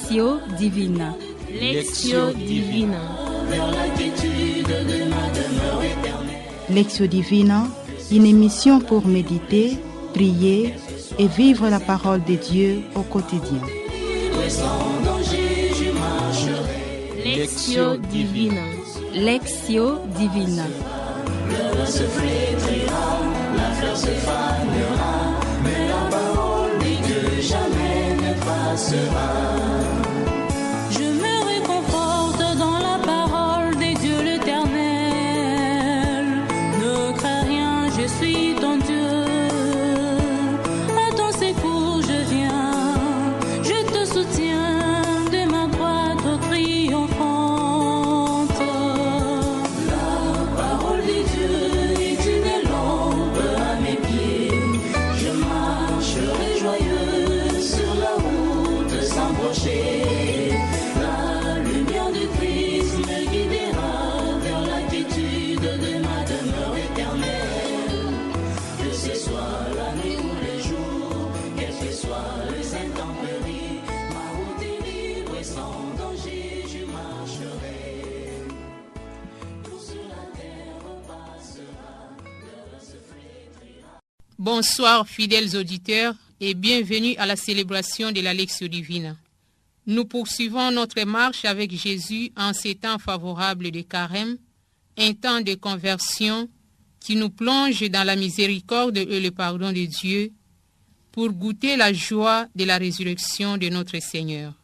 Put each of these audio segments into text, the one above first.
Lectio Divina. Lectio Divina. Lectio Divina, une émission pour méditer, prier et vivre la parole de Dieu au quotidien. Lectio Divina. Lectio Divina. Le se flétrira, la fleur se fanera, mais la parole dit que jamais ne passera. Je me réconforte dans la parole des dieux l'Éternel. Ne crains rien, je suis ton Dieu. À ton secours je viens, je te soutiens de ma droite triomphante. La parole des dieux est une lampe à mes pieds. Je marcherai joyeux sur la route sans broncher. La lumière de Christ me guidera vers la quiétude de ma demeure éternelle. Que ce soit la nuit ou les jours, quel que soit les intempéries, ma route est libre et sans danger je marcherai. Tout sur la terre passera, l'heure se flétrira. Bonsoir fidèles auditeurs et bienvenue à la célébration de la Lectio Divina. Nous poursuivons notre marche avec Jésus en ces temps favorables de Carême, un temps de conversion qui nous plonge dans la miséricorde et le pardon de Dieu pour goûter la joie de la résurrection de notre Seigneur.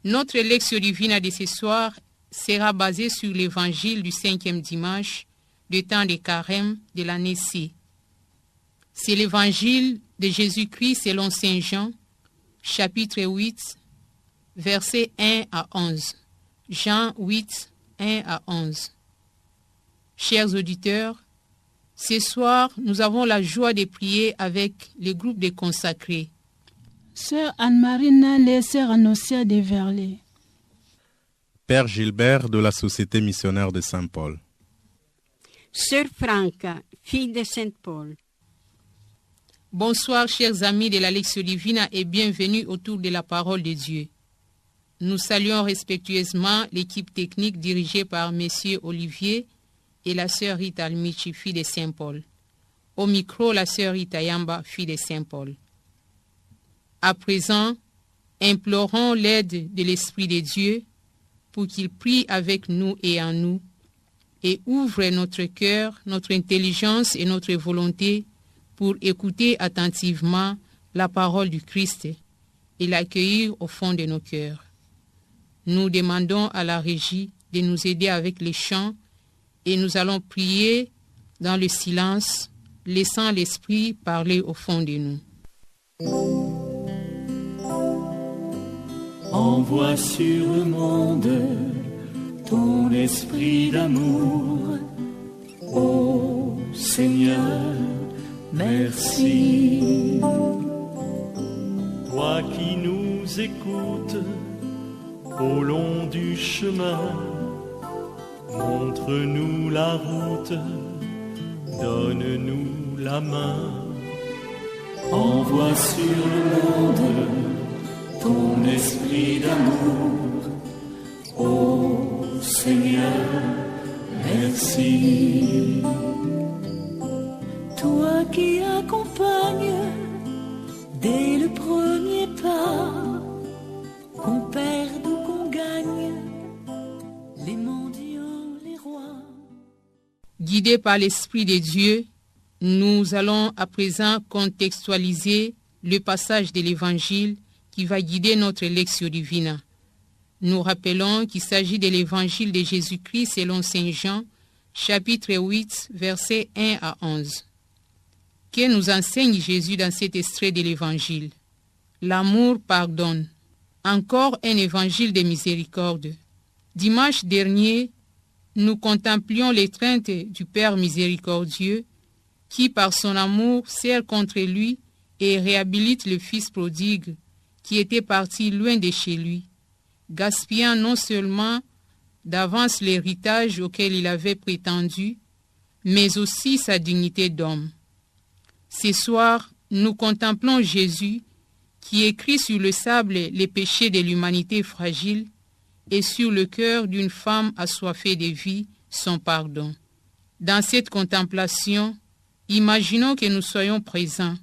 Notre Lectio Divina de ce soir sera basée sur l'évangile du 5e dimanche du temps de Carême de l'année C. C'est l'évangile de Jésus-Christ selon Saint Jean, chapitre 8, versets 1 à 11. Jean 8, 1 à 11. Chers auditeurs, ce soir, nous avons la joie de prier avec le groupe des consacrés. Sœur Anne-Marie Nalé, Sœur Anosia de Verlet. Père Gilbert de la Société missionnaire de Saint-Paul. Sœur Franca, fille de Saint-Paul. Bonsoir, chers amis de la Lectio Divina et bienvenue autour de la parole de Dieu. Nous saluons respectueusement l'équipe technique dirigée par Messieurs Olivier et la sœur Rita Almichi, fille de Saint-Paul. Au micro, la sœur Rita Yamba, fille de Saint-Paul. À présent, implorons l'aide de l'Esprit de Dieu pour qu'il prie avec nous et en nous et ouvre notre cœur, notre intelligence et notre volonté pour écouter attentivement la parole du Christ et l'accueillir au fond de nos cœurs. Nous demandons à la régie de nous aider avec les chants et nous allons prier dans le silence, laissant l'Esprit parler au fond de nous. Envoie sur le monde ton esprit d'amour, ô Seigneur, merci. Toi qui nous écoutes au long du chemin, montre-nous la route, donne-nous la main. Envoie sur le monde ton esprit d'amour, ô Seigneur, merci. Toi qui accompagnes dès le premier pas, qu'on perde ou qu'on gagne, les mendiants, les rois. Guidés par l'Esprit de Dieu, nous allons à présent contextualiser le passage de l'Évangile qui va guider notre Lectio Divina. Nous rappelons qu'il s'agit de l'Évangile de Jésus-Christ selon Saint Jean, chapitre 8, versets 1 à 11. Que nous enseigne Jésus dans cet extrait de l'Évangile? L'amour pardonne. Encore un évangile de miséricorde. Dimanche dernier, nous contemplions l'étreinte du Père miséricordieux qui, par son amour, serre contre lui et réhabilite le fils prodigue qui était parti loin de chez lui, gaspillant non seulement d'avance l'héritage auquel il avait prétendu, mais aussi sa dignité d'homme. Ce soir, nous contemplons Jésus qui écrit sur le sable les péchés de l'humanité fragile et sur le cœur d'une femme assoiffée de vie son pardon. Dans cette contemplation, imaginons que nous soyons présents,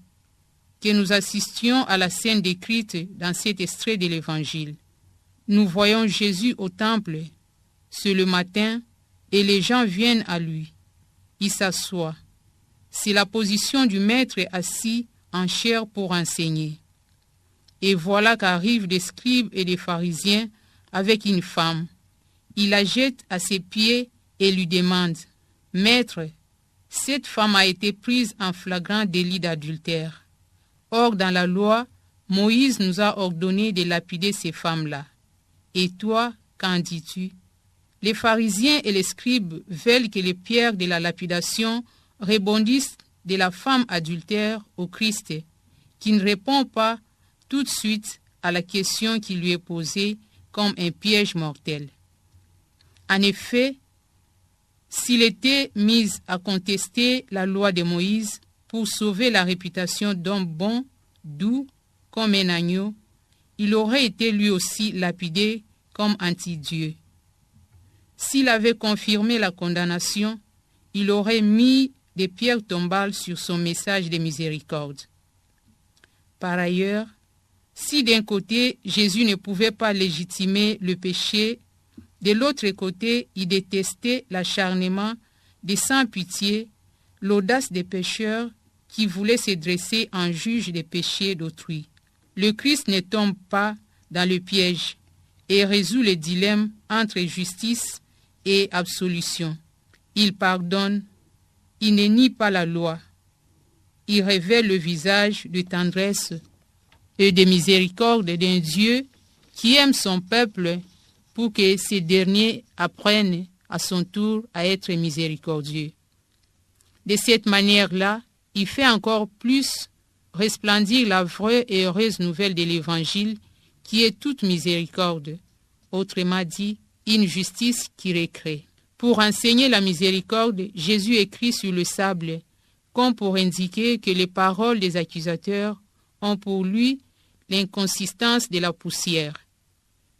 que nous assistions à la scène décrite dans cet extrait de l'Évangile. Nous voyons Jésus au temple, c'est le matin, et les gens viennent à lui. Il s'assoit. C'est la position du maître assis en chair pour enseigner. Et voilà qu'arrivent des scribes et des pharisiens avec une femme. Il la jette à ses pieds et lui demande, « Maître, cette femme a été prise en flagrant délit d'adultère. Or, dans la loi, Moïse nous a ordonné de lapider ces femmes-là. Et toi, qu'en dis-tu » Les pharisiens et les scribes veulent que les pierres de la lapidation rebondissent de la femme adultère au Christ, qui ne répond pas tout de suite à la question qui lui est posée comme un piège mortel. En effet, s'il était mis à contester la loi de Moïse pour sauver la réputation d'homme bon, doux, comme un agneau, il aurait été lui aussi lapidé comme anti-Dieu. S'il avait confirmé la condamnation, il aurait mis des pierres tombales sur son message de miséricorde. Par ailleurs, si d'un côté Jésus ne pouvait pas légitimer le péché, de l'autre côté il détestait l'acharnement des sans-pitié, l'audace des pécheurs qui voulaient se dresser en juge des péchés d'autrui. Le Christ ne tombe pas dans le piège et résout le dilemme entre justice et absolution. Il pardonne, il ne nie pas la loi, il révèle le visage de tendresse et de miséricorde d'un Dieu qui aime son peuple pour que ces derniers apprennent à son tour à être miséricordieux. De cette manière-là, il fait encore plus resplendir la vraie et heureuse nouvelle de l'Évangile qui est toute miséricorde, autrement dit, une justice qui recrée. Pour enseigner la miséricorde, Jésus écrit sur le sable, comme pour indiquer que les paroles des accusateurs ont pour lui l'inconsistance de la poussière.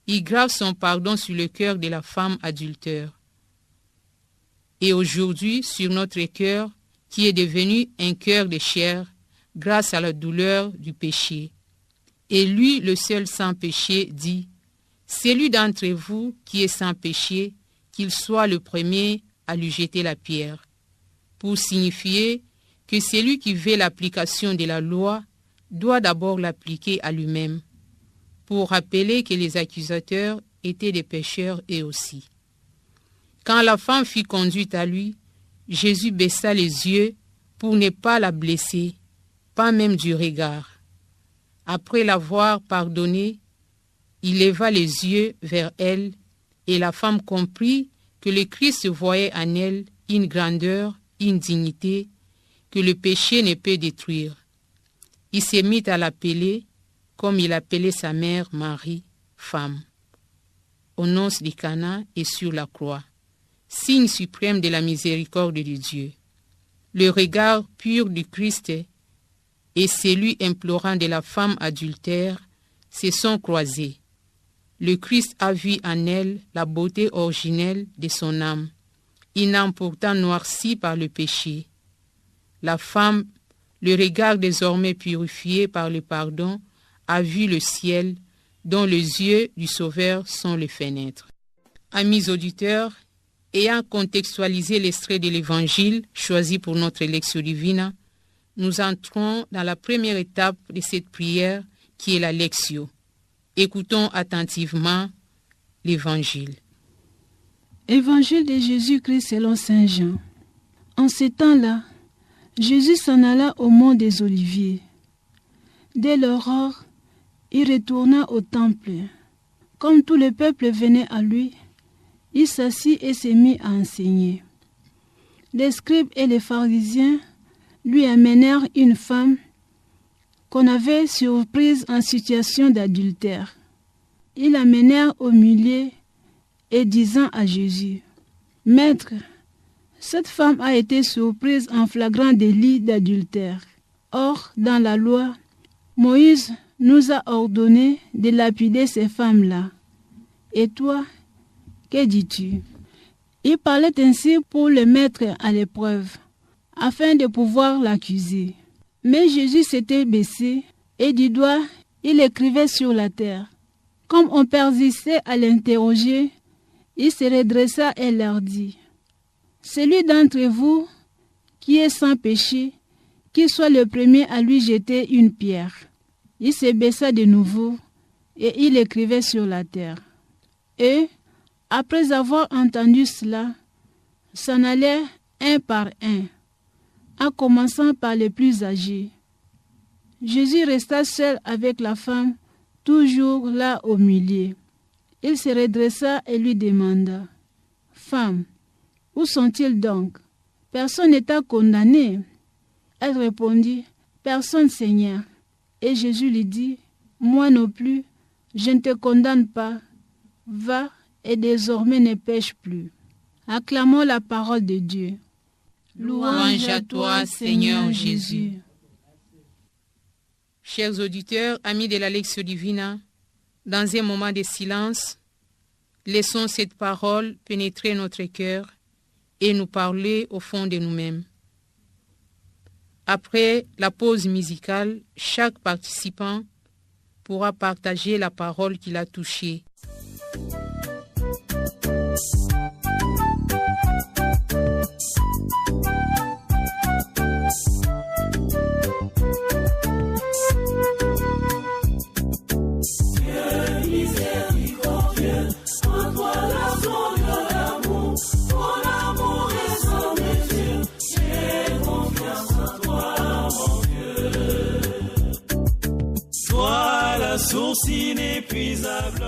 Il grave son pardon sur le cœur de la femme adultère. Et aujourd'hui, sur notre cœur, qui est devenu un cœur de chair, grâce à la douleur du péché. Et lui, le seul sans péché, dit, « Celui d'entre vous qui est sans péché, qu'il soit le premier à lui jeter la pierre. » Pour signifier que celui qui veut l'application de la loi doit d'abord l'appliquer à lui-même, pour rappeler que les accusateurs étaient des pécheurs eux aussi. Quand la femme fut conduite à lui, Jésus baissa les yeux pour ne pas la blesser, pas même du regard. Après l'avoir pardonnée, il leva les yeux vers elle et la femme comprit que le Christ voyait en elle une grandeur, une dignité que le péché ne peut détruire. Il se mit à l'appeler comme il appelait sa mère Marie, femme. Aux noces de Cana et sur la croix, signe suprême de la miséricorde de Dieu. Le regard pur du Christ et celui implorant de la femme adultère se sont croisés. Le Christ a vu en elle la beauté originelle de son âme, une âme pourtant noircie par le péché. La femme, le regard désormais purifié par le pardon, a vu le ciel, dont les yeux du Sauveur sont les fenêtres. Amis auditeurs, ayant contextualisé l'extrait de l'Évangile choisi pour notre Lectio Divina, nous entrons dans la première étape de cette prière qui est la Lectio. Écoutons attentivement l'Évangile. Évangile de Jésus-Christ selon Saint Jean. En ces temps-là, Jésus s'en alla au mont des Oliviers. Dès l'aurore, il retourna au temple. Comme tout le peuple venait à lui, il s'assit et se mit à enseigner. Les scribes et les pharisiens lui amenèrent une femme qu'on avait surprise en situation d'adultère. Ils l'amenèrent au milieu et disant à Jésus, « Maître, cette femme a été surprise en flagrant délit d'adultère. Or, dans la loi, Moïse nous a ordonné de lapider ces femmes-là. Et toi, que dis-tu? Il parlait ainsi pour le mettre à l'épreuve, afin de pouvoir l'accuser. Mais Jésus s'était baissé et du doigt, il écrivait sur la terre. Comme on persistait à l'interroger, il se redressa et leur dit, « Celui d'entre vous qui est sans péché, qu'il soit le premier à lui jeter une pierre. » Il se baissa de nouveau et il écrivait sur la terre. Et, après avoir entendu cela, s'en allait un par un, en commençant par les plus âgés. Jésus resta seul avec la femme, toujours là au milieu. Il se redressa et lui demanda, « Femme, où sont-ils donc? Personne n'est condamné. » Elle répondit, « Personne, Seigneur. » Et Jésus lui dit, « Moi non plus, je ne te condamne pas. Va et désormais ne pêche plus. » Acclamons la parole de Dieu. Louange à toi, Seigneur Jésus. Chers auditeurs, amis de la Lectio Divina, dans un moment de silence, laissons cette parole pénétrer notre cœur et nous parler au fond de nous-mêmes. Après la pause musicale, chaque participant pourra partager la parole qu'il a touchée. Source inépuisable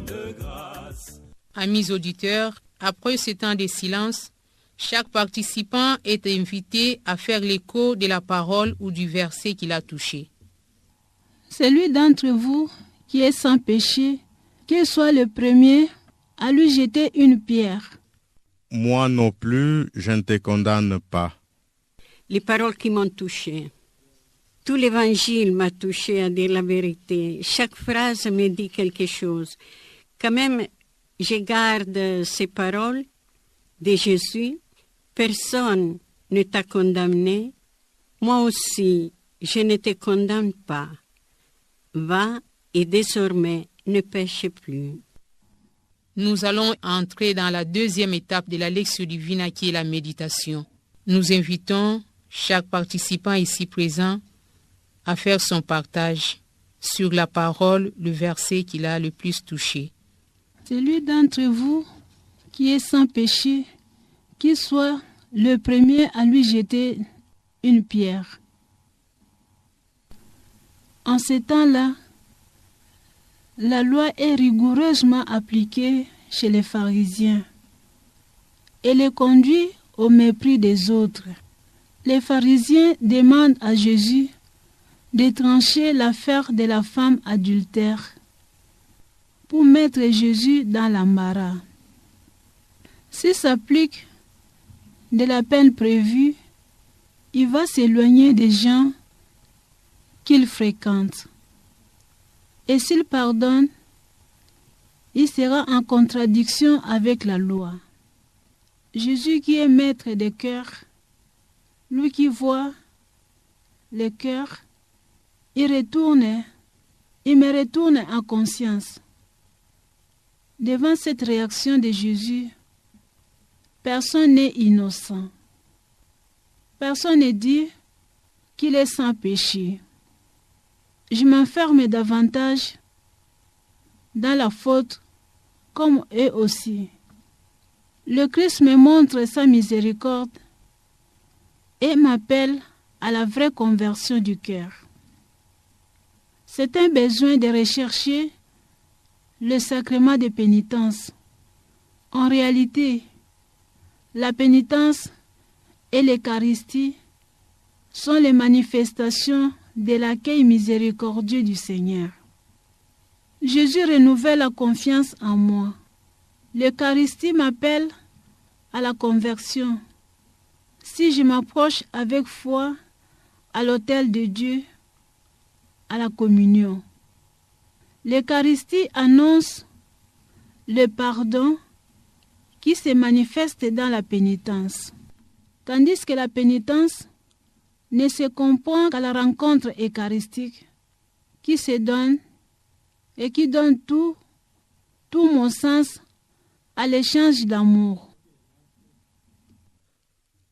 de grâce. Amis auditeurs, après ce temps de silence, chaque participant est invité à faire l'écho de la parole ou du verset qu'il a touché. Celui d'entre vous qui est sans péché, qu'il soit le premier à lui jeter une pierre. Moi non plus, je ne te condamne pas. Les paroles qui m'ont touché. Tout l'évangile m'a touché, à dire la vérité. Chaque phrase me dit quelque chose. Quand même, je garde ces paroles de Jésus. Personne ne t'a condamné. Moi aussi, je ne te condamne pas. Va et désormais ne pêche plus. Nous allons entrer dans la deuxième étape de la Lectio Divina qui est la méditation. Nous invitons chaque participant ici présent à faire son partage sur la parole, le verset qu'il a le plus touché. Celui d'entre vous qui est sans péché, qu'il soit le premier à lui jeter une pierre. En ces temps-là, la loi est rigoureusement appliquée chez les pharisiens et les conduit au mépris des autres. Les pharisiens demandent à Jésus de trancher l'affaire de la femme adultère pour mettre Jésus dans l'embarras. S'il s'applique de la peine prévue, il va s'éloigner des gens qu'il fréquente. Et s'il pardonne, il sera en contradiction avec la loi. Jésus qui est maître des cœurs, lui qui voit les cœurs, il me retourne en conscience. Devant cette réaction de Jésus, personne n'est innocent. Personne ne dit qu'il est sans péché. Je m'enferme davantage dans la faute comme eux aussi. Le Christ me montre sa miséricorde et m'appelle à la vraie conversion du cœur. C'est un besoin de rechercher le sacrement de pénitence. En réalité, la pénitence et l'Eucharistie sont les manifestations de l'accueil miséricordieux du Seigneur. Jésus renouvelle la confiance en moi. L'Eucharistie m'appelle à la conversion. Si je m'approche avec foi à l'autel de Dieu, à la communion. L'Eucharistie annonce le pardon qui se manifeste dans la pénitence, tandis que la pénitence ne se comprend qu'à la rencontre eucharistique qui se donne et qui donne tout mon sens à l'échange d'amour.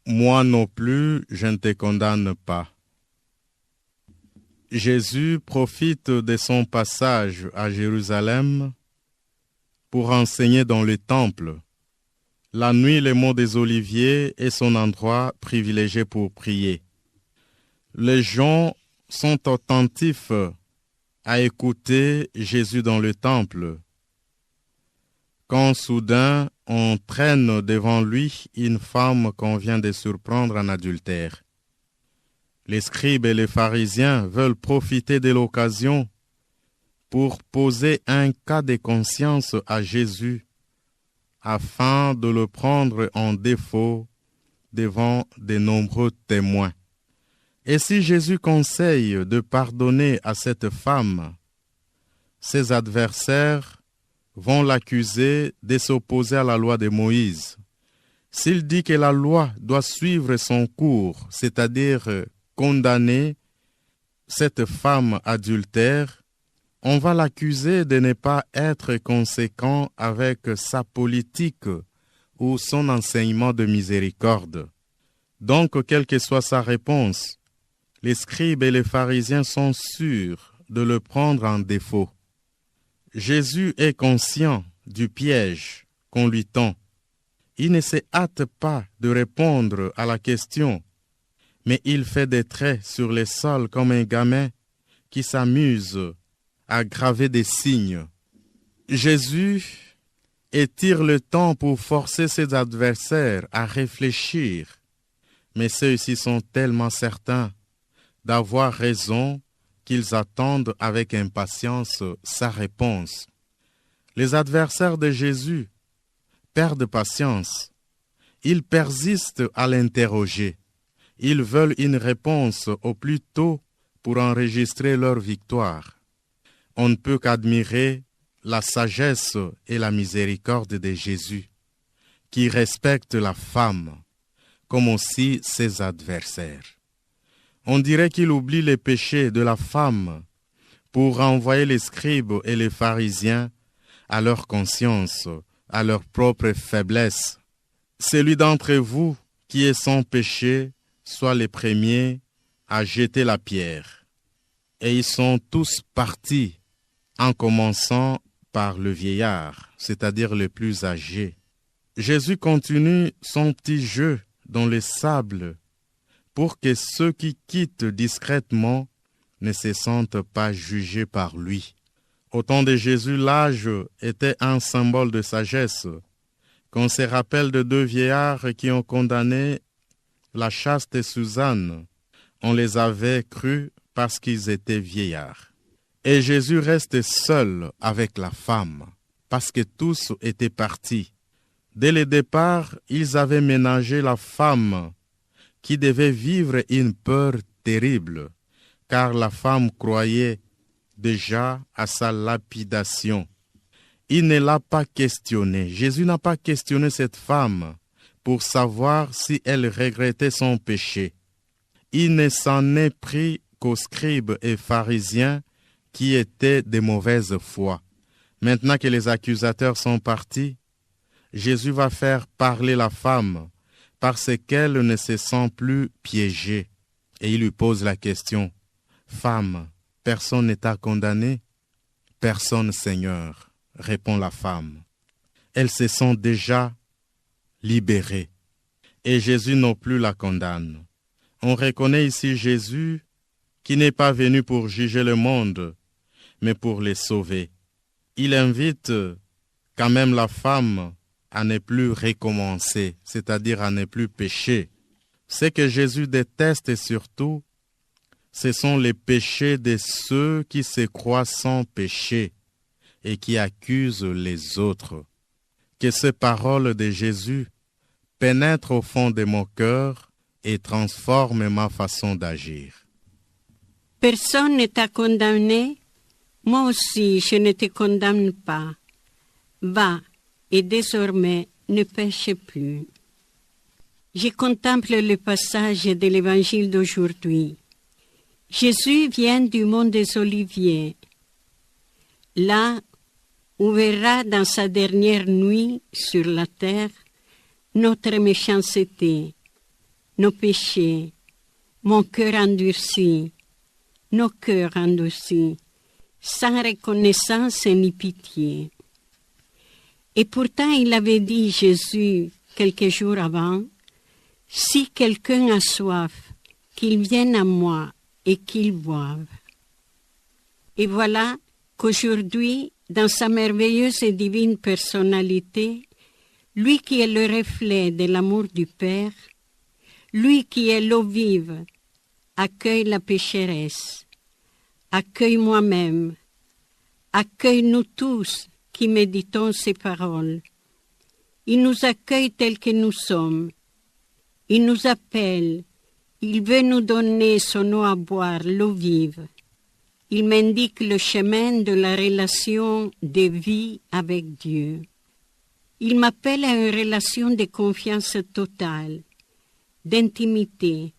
Moi non plus, je ne te condamne pas. Jésus profite de son passage à Jérusalem pour enseigner dans le temple. La nuit, le mont des Oliviers est son endroit privilégié pour prier. Les gens sont attentifs à écouter Jésus dans le temple, quand soudain on traîne devant lui une femme qu'on vient de surprendre en adultère. Les scribes et les pharisiens veulent profiter de l'occasion pour poser un cas de conscience à Jésus afin de le prendre en défaut devant de nombreux témoins. Et si Jésus conseille de pardonner à cette femme, ses adversaires vont l'accuser de s'opposer à la loi de Moïse. S'il dit que la loi doit suivre son cours, c'est-à-dire condamner cette femme adultère, on va l'accuser de ne pas être conséquent avec sa politique ou son enseignement de miséricorde. Donc, quelle que soit sa réponse, les scribes et les pharisiens sont sûrs de le prendre en défaut. Jésus est conscient du piège qu'on lui tend. Il ne se hâte pas de répondre à la question, mais il fait des traits sur le sol comme un gamin qui s'amuse à graver des signes. Jésus étire le temps pour forcer ses adversaires à réfléchir, mais ceux-ci sont tellement certains d'avoir raison qu'ils attendent avec impatience sa réponse. Les adversaires de Jésus perdent patience. Ils persistent à l'interroger. Ils veulent une réponse au plus tôt pour enregistrer leur victoire. On ne peut qu'admirer la sagesse et la miséricorde de Jésus, qui respecte la femme, comme aussi ses adversaires. On dirait qu'il oublie les péchés de la femme pour renvoyer les scribes et les pharisiens à leur conscience, à leur propre faiblesse. Celui d'entre vous qui est sans péché soit les premiers à jeter la pierre. Et ils sont tous partis, en commençant par le vieillard, c'est-à-dire le plus âgé. Jésus continue son petit jeu dans le sable pour que ceux qui quittent discrètement ne se sentent pas jugés par lui. Au temps de Jésus, l'âge était un symbole de sagesse. Qu'on se rappelle de deux vieillards qui ont condamné la chaste Suzanne. On les avait crus parce qu'ils étaient vieillards. Et Jésus reste seul avec la femme, parce que tous étaient partis. Dès le départ, ils avaient ménagé la femme, qui devait vivre une peur terrible, car la femme croyait déjà à sa lapidation. Il ne l'a pas questionnée. Jésus n'a pas questionné cette femme pour savoir si elle regrettait son péché. Il ne s'en est pris qu'aux scribes et pharisiens qui étaient de mauvaise foi. Maintenant que les accusateurs sont partis, Jésus va faire parler la femme parce qu'elle ne se sent plus piégée. Et il lui pose la question, « Femme, personne ne t'a condamné ?»« Personne, Seigneur, » répond la femme. Elle se sent déjà libérée. Et Jésus non plus la condamne. On reconnaît ici Jésus qui n'est pas venu pour juger le monde, mais pour les sauver. Il invite quand même la femme à ne plus recommencer, c'est-à-dire à ne plus pécher. Ce que Jésus déteste surtout, ce sont les péchés de ceux qui se croient sans péché et qui accusent les autres. Que ces paroles de Jésus pénètrent au fond de mon cœur et transforment ma façon d'agir. Personne ne t'a condamné, moi aussi je ne te condamne pas. Va, et désormais ne pêche plus. Je contemple le passage de l'évangile d'aujourd'hui. Jésus vient du mont des Oliviers, là où verra dans sa dernière nuit sur la terre notre méchanceté, nos péchés, mon cœur endurci, nos cœurs endurcis, sans reconnaissance ni pitié. Et pourtant il avait dit, Jésus, quelques jours avant, « Si quelqu'un a soif, qu'il vienne à moi et qu'il boive. » Et voilà qu'aujourd'hui, dans sa merveilleuse et divine personnalité, lui qui est le reflet de l'amour du Père, lui qui est l'eau vive, accueille la pécheresse, accueille moi-même, accueille nous tous qui méditons ces paroles. Il nous accueille tels que nous sommes. Il nous appelle. Il veut nous donner son eau à boire, l'eau vive. Il m'indique le chemin de la relation de vie avec Dieu. Il m'appelle à une relation de confiance totale, d'intimité,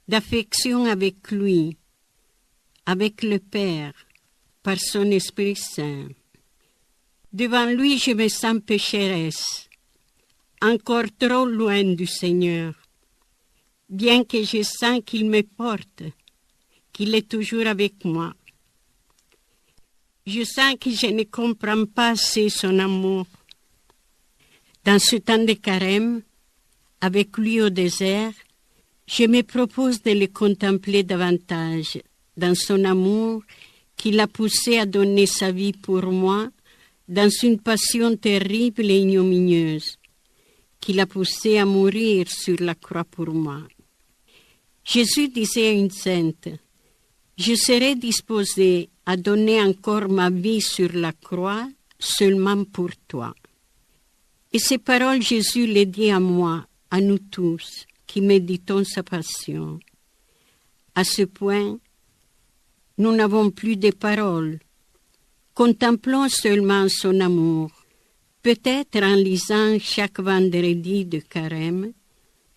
d'affection avec lui, avec le Père, par son Esprit Saint. Devant lui, je me sens pécheresse, encore trop loin du Seigneur, bien que je sens qu'il me porte, qu'il est toujours avec moi. Je sens que je ne comprends pas assez son amour. Dans ce temps de carême, avec lui au désert, je me propose de le contempler davantage dans son amour qui l'a poussé à donner sa vie pour moi dans une passion terrible et ignominieuse, qui l'a poussé à mourir sur la croix pour moi. Jésus disait à une sainte, « Je serai disposé à donner encore ma vie sur la croix seulement pour toi. » Et ces paroles, Jésus les dit à moi, à nous tous, qui méditons sa passion. À ce point, nous n'avons plus de paroles. Contemplons seulement son amour, peut-être en lisant chaque vendredi de carême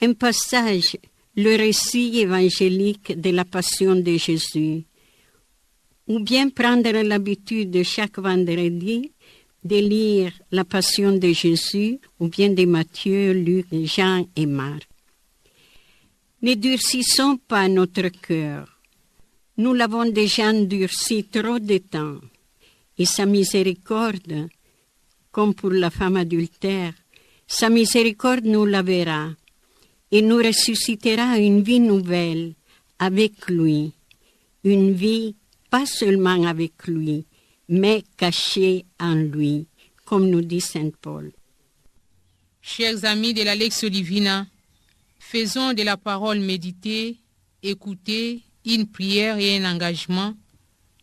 un passage, le récit évangélique de la passion de Jésus, ou bien prendre l'habitude de chaque vendredi de lire la passion de Jésus, ou bien de Matthieu, Luc, Jean et Marc. Ne durcissons pas notre cœur. Nous l'avons déjà endurci trop de temps, et sa miséricorde, comme pour la femme adultère, sa miséricorde nous lavera et nous ressuscitera une vie nouvelle avec lui, une vie pas seulement avec lui, mais cachée en lui, comme nous dit Saint Paul. Chers amis de la Lectio Divina, faisons de la parole méditée, écoutée, une prière et un engagement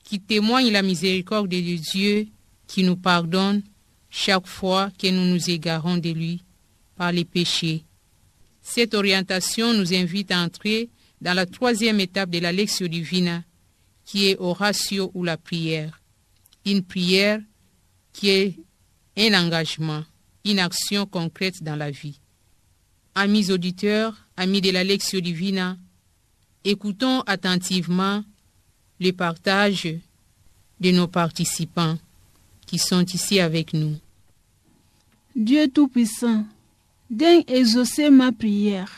qui témoignent la miséricorde de Dieu qui nous pardonne chaque fois que nous nous égarons de lui par les péchés. Cette orientation nous invite à entrer dans la troisième étape de la Lectio Divina, qui est Oratio ou la prière. Une prière qui est un engagement, une action concrète dans la vie. Amis auditeurs, amis de la Lectio Divina, écoutons attentivement le partage de nos participants qui sont ici avec nous. Dieu Tout-Puissant, daigne exaucer ma prière,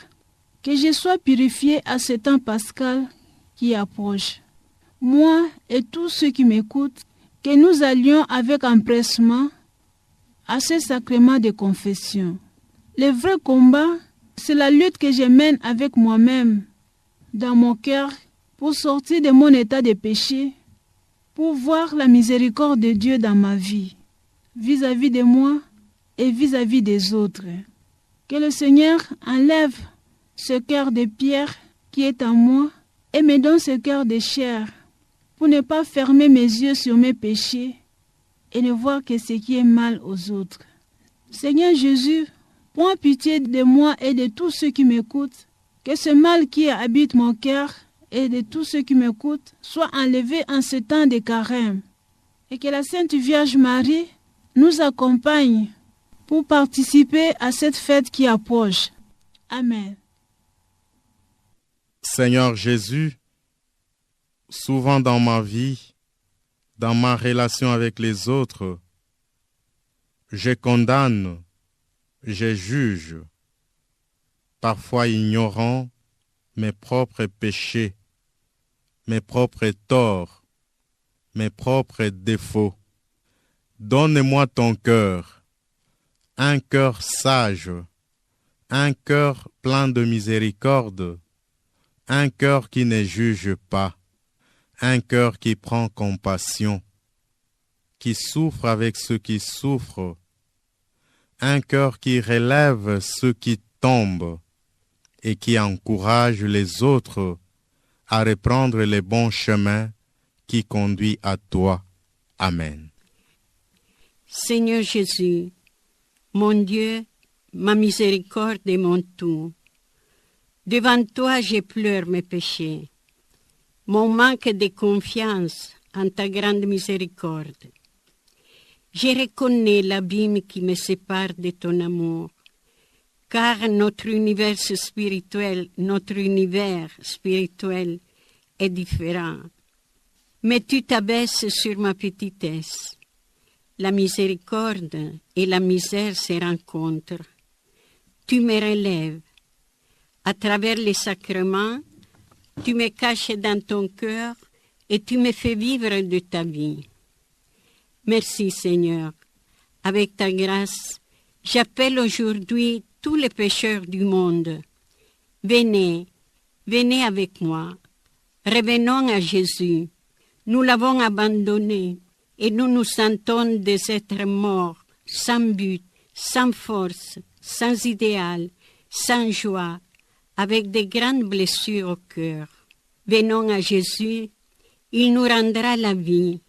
que je sois purifié à ce temps pascal qui approche. Moi et tous ceux qui m'écoutent, que nous allions avec empressement à ce sacrement de confession. Le vrai combat, c'est la lutte que je mène avec moi-même, dans mon cœur, pour sortir de mon état de péché, pour voir la miséricorde de Dieu dans ma vie, vis-à-vis de moi et vis-à-vis des autres. Que le Seigneur enlève ce cœur de pierre qui est en moi et me donne ce cœur de chair, pour ne pas fermer mes yeux sur mes péchés et ne voir que ce qui est mal aux autres. Seigneur Jésus, prends pitié de moi et de tous ceux qui m'écoutent, que ce mal qui habite mon cœur et de tous ceux qui m'écoutent soit enlevé en ce temps de carême et que la Sainte Vierge Marie nous accompagne pour participer à cette fête qui approche. Amen. Seigneur Jésus, souvent dans ma vie, dans ma relation avec les autres, je condamne, je juge, parfois ignorant mes propres péchés, mes propres torts, mes propres défauts. Donne-moi ton cœur, un cœur sage, un cœur plein de miséricorde, un cœur qui ne juge pas, un cœur qui prend compassion, qui souffre avec ceux qui souffrent, un cœur qui relève ceux qui tombent et qui encourage les autres à reprendre les bons chemins qui conduisent à toi. Amen. Seigneur Jésus, mon Dieu, ma miséricorde et mon tout, devant toi je pleure mes péchés, mon manque de confiance en ta grande miséricorde. Je reconnais l'abîme qui me sépare de ton amour, car notre univers spirituel est différent. Mais tu t'abaisses sur ma petitesse. La miséricorde et la misère se rencontrent. Tu me relèves. À travers les sacrements, tu me caches dans ton cœur et tu me fais vivre de ta vie. Merci Seigneur. Avec ta grâce, j'appelle aujourd'hui tous les pécheurs du monde. Venez, venez avec moi. Revenons à Jésus. Nous l'avons abandonné et nous nous sentons des êtres morts, sans but, sans force, sans idéal, sans joie, avec de grandes blessures au cœur. Venons à Jésus, il nous rendra la vie.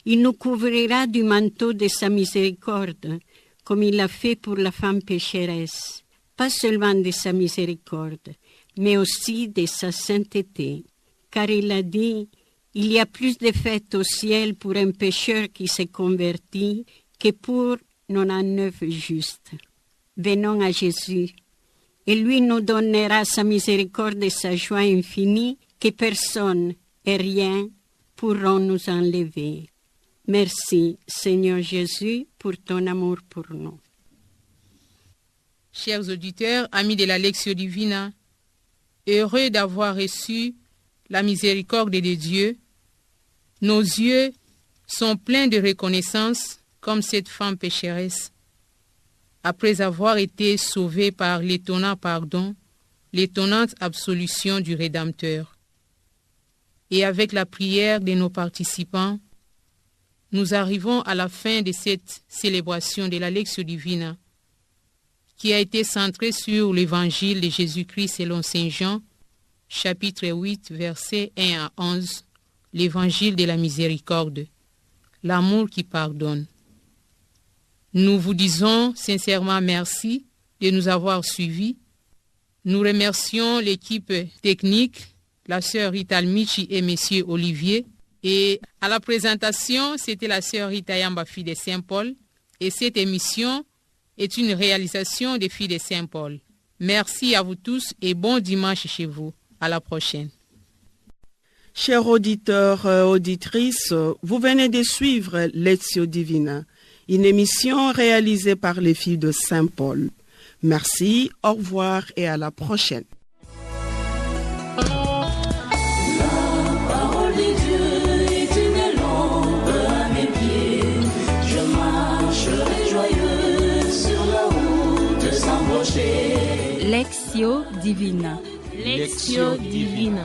Il nous couvrira du manteau de sa miséricorde, comme il l'a fait pour la femme pécheresse, pas seulement de sa miséricorde, mais aussi de sa sainteté. Car il a dit, il y a plus de fêtes au ciel pour un pécheur qui s'est converti que pour 99 justes. Venons à Jésus, et lui nous donnera sa miséricorde et sa joie infinie que personne et rien pourront nous enlever. Merci, Seigneur Jésus, pour ton amour pour nous. Chers auditeurs, amis de la Lectio Divina, heureux d'avoir reçu la miséricorde de Dieu, nos yeux sont pleins de reconnaissance comme cette femme pécheresse. Après avoir été sauvés par l'étonnant pardon, l'étonnante absolution du Rédempteur. Et avec la prière de nos participants, nous arrivons à la fin de cette célébration de la Lectio Divina, qui a été centrée sur l'évangile de Jésus-Christ selon Saint Jean, chapitre 8, versets 1 à 11, l'évangile de la miséricorde, l'amour qui pardonne. Nous vous disons sincèrement merci de nous avoir suivis. Nous remercions l'équipe technique, la sœur Rita Michi et monsieur Olivier. Et à la présentation, c'était la sœur Rita Yamba, fille de Saint-Paul. Et cette émission est une réalisation des filles de Saint-Paul. Merci à vous tous et bon dimanche chez vous. À la prochaine. Chers auditeurs, auditrices, vous venez de suivre Lectio Divina, une émission réalisée par les filles de Saint-Paul. Merci, au revoir et à la prochaine. Lectio Divina. Lectio Divina.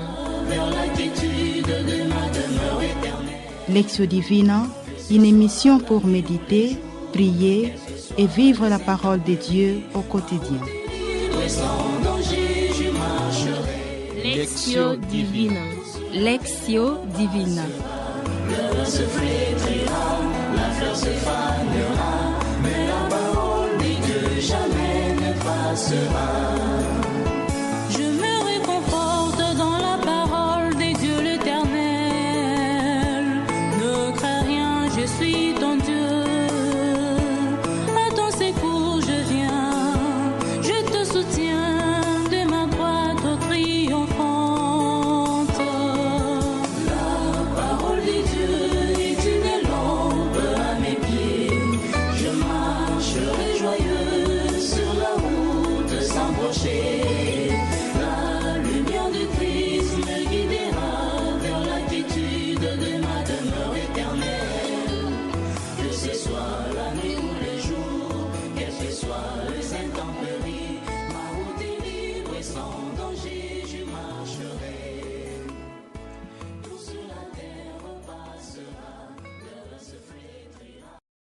Lectio Divina, une émission pour méditer, prier et vivre la parole de Dieu au quotidien. Lectio Divina. Lectio Divina. Le se flétrira, la fleur se fanera, mais la parole de Dieu jamais ne passera.